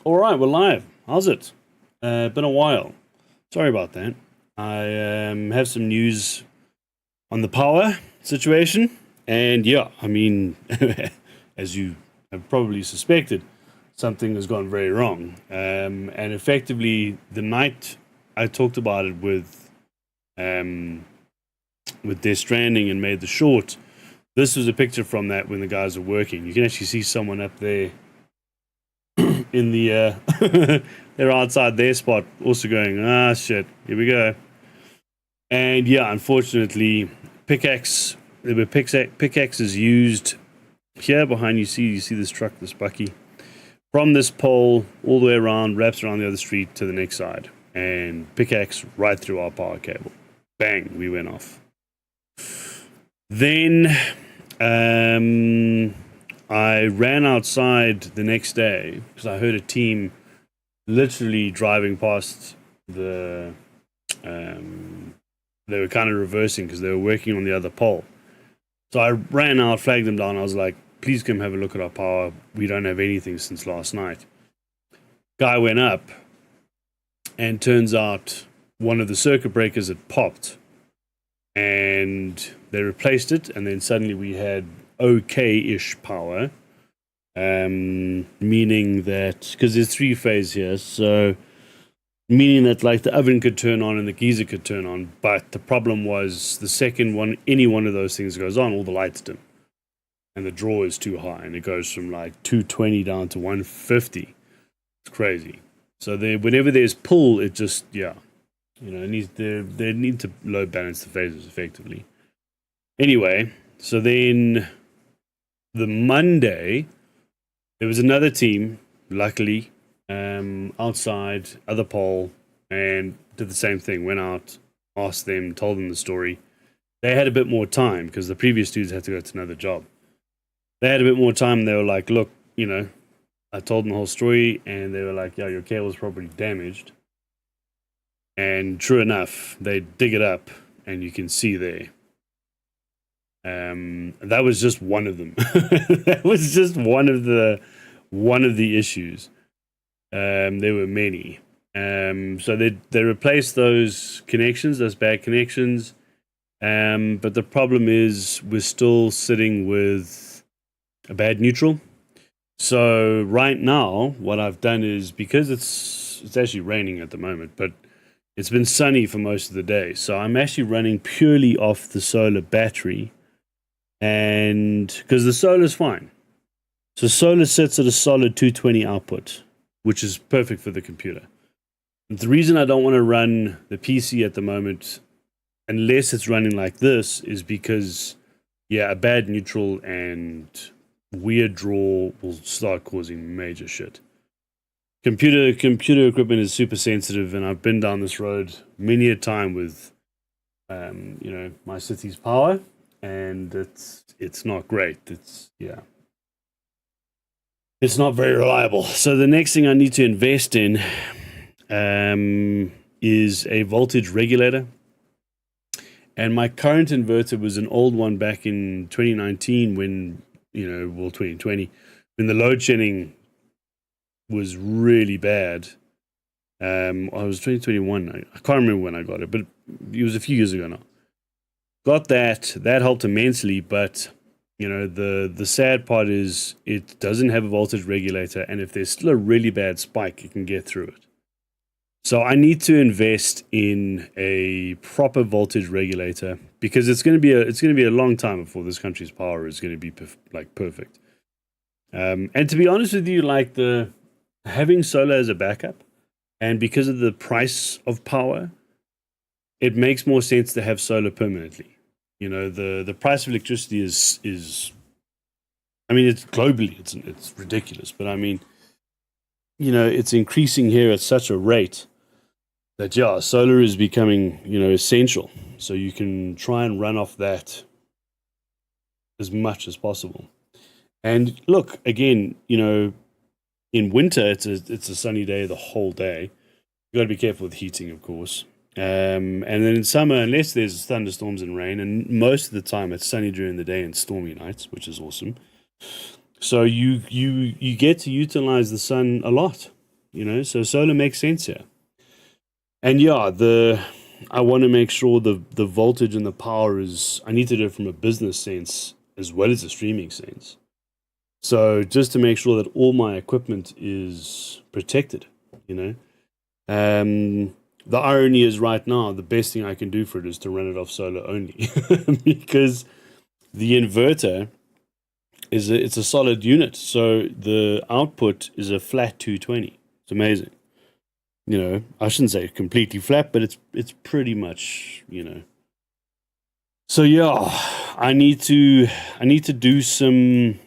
All right, we're live. How's it? Been a while. Sorry about that. I have some news on the power situation, and yeah, I mean, as you have probably suspected, something has gone very wrong. And effectively, the night I talked about it um, with Death Stranding and made the short, this was a picture from that when the guys are working. You can actually see someone up there in the they're outside their spot also going, ah shit, here we go. And yeah, unfortunately, pickaxe there were pickaxes used here behind. You see this truck, this bucky, from this pole all the way around, wraps around the other street to the next side, and pickaxe right through our power cable. Bang, we went off. Then I ran outside the next day because I heard a team literally driving past the. They were kind of reversing because they were working on the other pole. So I ran out, flagged them down. I was like, please come have a look at our power. We don't have anything since last night. Guy went up, and turns out one of the circuit breakers had popped, and they replaced it, and then suddenly we had okay-ish power, meaning that because there's three phase here, so meaning that like the oven could turn on and the geyser could turn on, but the problem was the second one, any one of those things goes on, all the lights dim, and the draw is too high, and it goes from like 220 down to 150. It's crazy. So whenever there's pull, it just it needs they need to load balance the phases effectively. Anyway, so then the Monday, there was another team, luckily, outside, other pole, and did the same thing. Went out, asked them, told them the story. They had a bit more time because the previous dudes had to go to another job. They had a bit more time. They were like, look, I told them the whole story, and they were like, yeah, your cable's probably damaged. And true enough, they dig it up, and you can see there. That was just one of them. That was just one of the issues. There were many. So they replaced those connections, those bad connections. But the problem is we're still sitting with a bad neutral. So right now, what I've done is, because it's actually raining at the moment, but it's been sunny for most of the day. So I'm actually running purely off the solar battery, and because the solar's fine. So solar sits at a solid 220 output, which is perfect for the computer. The reason I don't want to run the PC at the moment, unless it's running like this, is because, a bad neutral and weird draw will start causing major shit. Computer equipment is super sensitive, and I've been down this road many a time with, my city's power, and it's not great. It's not very reliable. So the next thing I need to invest in is a voltage regulator. And my current inverter was an old one back in 2019 when, 2020, when the load shedding was really bad. I was 2021. I can't remember when I got it, but it was a few years ago now. Got that. That helped immensely, but the sad part is it doesn't have a voltage regulator, and if there's still a really bad spike, it can get through it. So I need to invest in a proper voltage regulator, because it's going to be a long time before this country's power is going to be perfect. And to be honest with you, like having solar as a backup, and because of the price of power, it makes more sense to have solar permanently. The price of electricity is I mean, it's globally, it's ridiculous, but I mean, it's increasing here at such a rate that solar is becoming, essential. So you can try and run off that as much as possible. And look, again, in winter it's a sunny day the whole day. You got to be careful with heating, of course. And then in summer, unless there's thunderstorms and rain, and most of the time it's sunny during the day and stormy nights, which is awesome. So you get to utilize the sun a lot. So solar makes sense here. And yeah, I want to make sure the voltage and the power is. I need to do it from a business sense as well as a streaming sense. So just to make sure that all my equipment is protected, you know. The irony is right now the best thing I can do for it is to run it off solar only because the inverter it's a solid unit, so the output is a flat 220. It's amazing. I shouldn't say completely flat, but it's pretty much. So yeah, I need to do some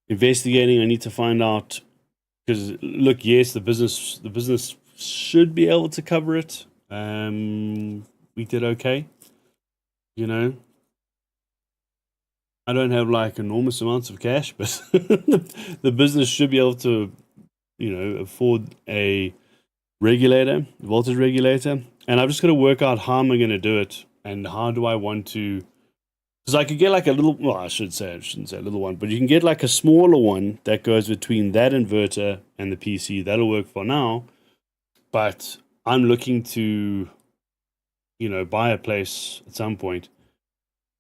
investigating. I need to find out because look, yes, the business should be able to cover it. We did okay. You know, I don't have like enormous amounts of cash, but the business should be able to, afford a voltage regulator. And I've just got to work out how am I going to do it and how do I want to. Because I could get like a little, well, I shouldn't say a little one, but you can get like a smaller one that goes between that inverter and the PC. That'll work for now. But I'm looking to, buy a place at some point,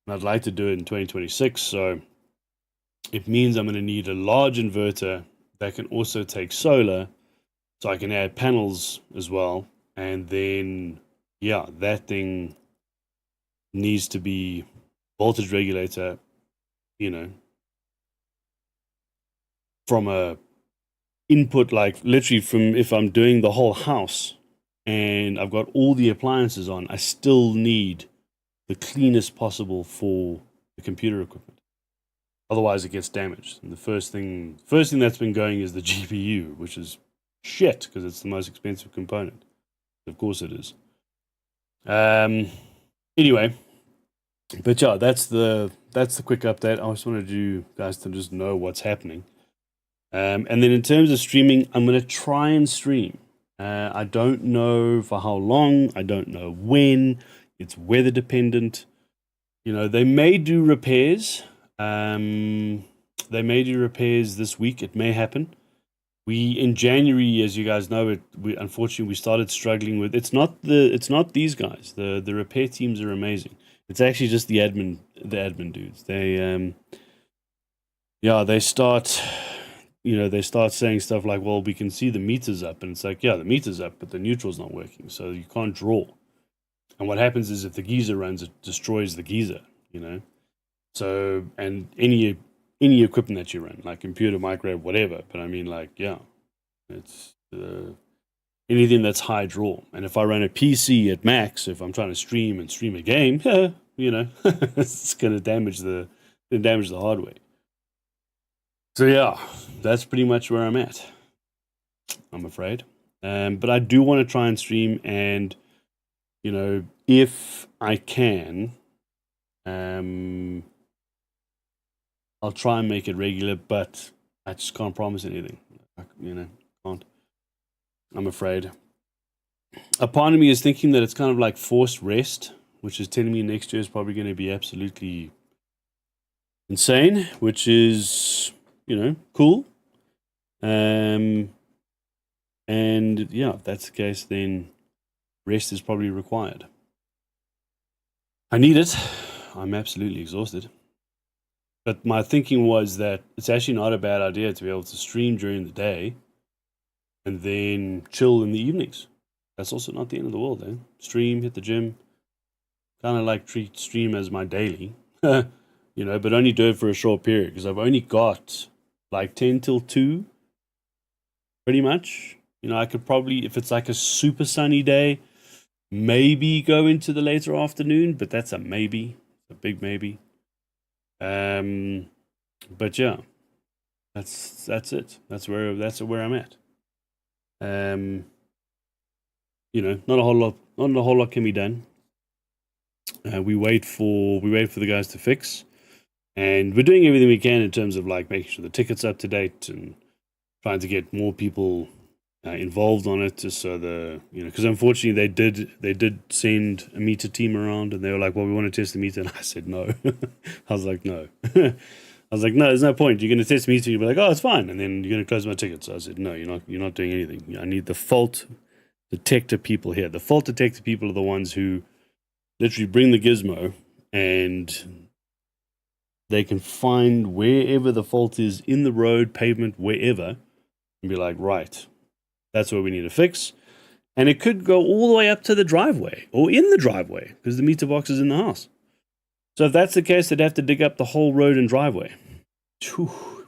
and I'd like to do it in 2026. So it means I'm going to need a large inverter that can also take solar, so I can add panels as well. And then, yeah, that thing needs to be voltage regulator, from a input, like literally from if I'm doing the whole house and I've got all the appliances on, I still need the cleanest possible for the computer equipment. Otherwise, it gets damaged. And the first thing that's been going is the GPU, which is shit because it's the most expensive component. Of course, it is. Anyway, but yeah, that's the quick update. I just wanted you guys to just know what's happening. And then in terms of streaming, I'm going to try and stream. I don't know for how long. I don't know when. It's weather dependent. They may do repairs. They may do repairs this week. It may happen. In January, as you guys know, unfortunately we started struggling with. It's not these guys. The repair teams are amazing. It's actually just the admin dudes. They start. They start saying stuff like, well, we can see the meter's up. And it's like, yeah, the meter's up, but the neutral's not working. So you can't draw. And what happens is if the geyser runs, it destroys the geyser, So, and any equipment that you run, like computer, microwave, whatever. But I mean, like, yeah, it's anything that's high draw. And if I run a PC at max, if I'm trying to stream a game, it's going to damage the hardware. So yeah, that's pretty much where I'm at, I'm afraid. But I do want to try and stream, and if I can, I'll try and make it regular, but I just can't promise anything. Can't. I'm afraid. A part of me is thinking that it's kind of like forced rest, which is telling me next year is probably going to be absolutely insane, which is, cool. And yeah, if that's the case, then rest is probably required. I need it. I'm absolutely exhausted. But my thinking was that it's actually not a bad idea to be able to stream during the day and then chill in the evenings. That's also not the end of the world, eh? Stream, hit the gym. Kind of like treat stream as my daily, but only do it for a short period because I've only got like 10 till 2, pretty much. I could probably, if it's like a super sunny day, maybe go into the later afternoon, but that's a maybe, a big maybe. But yeah, that's it. That's where I'm at. Not a whole lot can be done. We wait for the guys to fix, and we're doing everything we can in terms of like making sure the ticket's up to date and trying to get more people involved on it, just so because unfortunately they did send a meter team around, and they were like, well, we want to test the meter, and I said no. I was like, no. was like, no, there's no point. You're going to test me, so you'll be like, oh, it's fine, and then you're going to close my ticket. So I said, no, you're not doing anything. I need the fault detector people here. The fault detector people are the ones who literally bring the gizmo and they can find wherever the fault is in the road, pavement, wherever, and be like, right, that's what we need to fix. And it could go all the way up to the driveway or in the driveway because the meter box is in the house. So if that's the case, they'd have to dig up the whole road and driveway. Whew.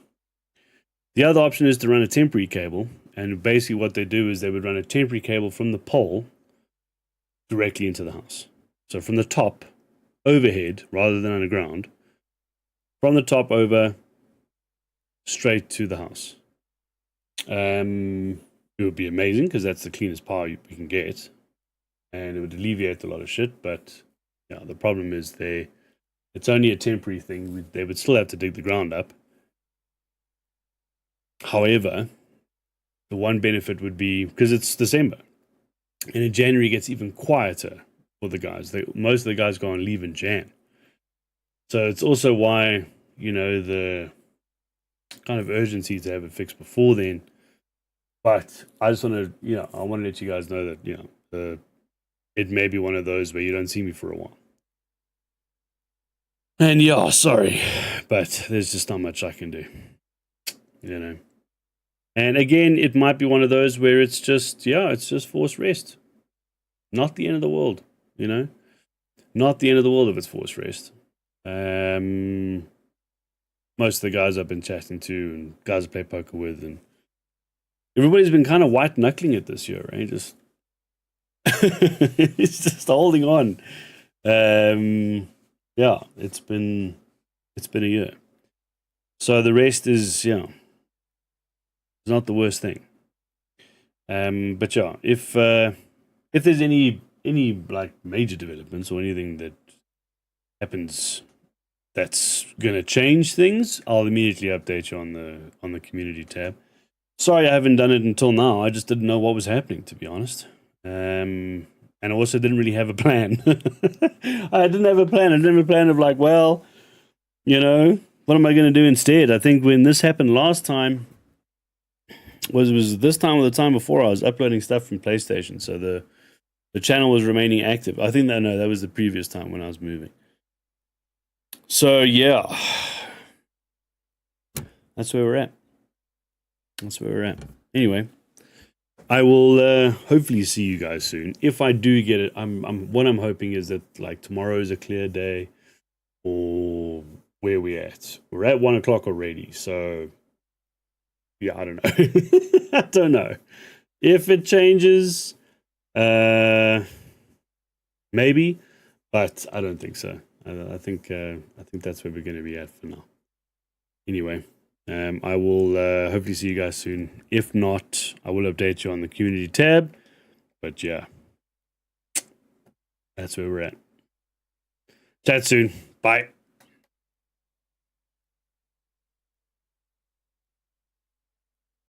The other option is to run a temporary cable. And basically what they do is they would run a temporary cable from the pole directly into the house. So from the top, overhead, rather than underground, from the top over, straight to the house. It would be amazing because that's the cleanest power you can get. And it would alleviate a lot of shit. But yeah, the problem is it's only a temporary thing. They would still have to dig the ground up. However, the one benefit would be, because it's December, and in January it gets even quieter for the guys. Most of the guys go on leave in Jan. So it's also why, the kind of urgency to have it fixed before then. But I just want to, I want to let you guys know that, it may be one of those where you don't see me for a while. And yeah, sorry, but there's just not much I can do, And again, it might be one of those where it's just forced rest. Not the end of the world, Not the end of the world if it's forced rest. Most of the guys I've been chatting to and guys I play poker with, and everybody's been kind of white knuckling it this year, right? Just it's just holding on. Yeah, it's been a year. So the rest is it's not the worst thing. But yeah, if there's any like major developments or anything that happens that's gonna change things, I'll immediately update you on the community tab. Sorry I haven't done it until now. I just didn't know what was happening, to be honest. And I also didn't really have a plan. I didn't have a plan. I didn't have a plan of like, well, what am I going to do instead? I think when this happened last time, was this time or the time before, I was uploading stuff from PlayStation, so the channel was remaining active. I think that was the previous time when I was moving. So yeah, that's where we're at. Anyway, I will hopefully see you guys soon. If I do get it, what I'm hoping is that like tomorrow is a clear day, or where we at. We're at 1:00 already, so yeah, I don't know. I don't know if it changes. Maybe, but I don't think so. I think that's where we're going to be at for now. Anyway. I will hopefully see you guys soon. If not, I will update you on the community tab. But yeah, that's where we're at. Chat soon. Bye.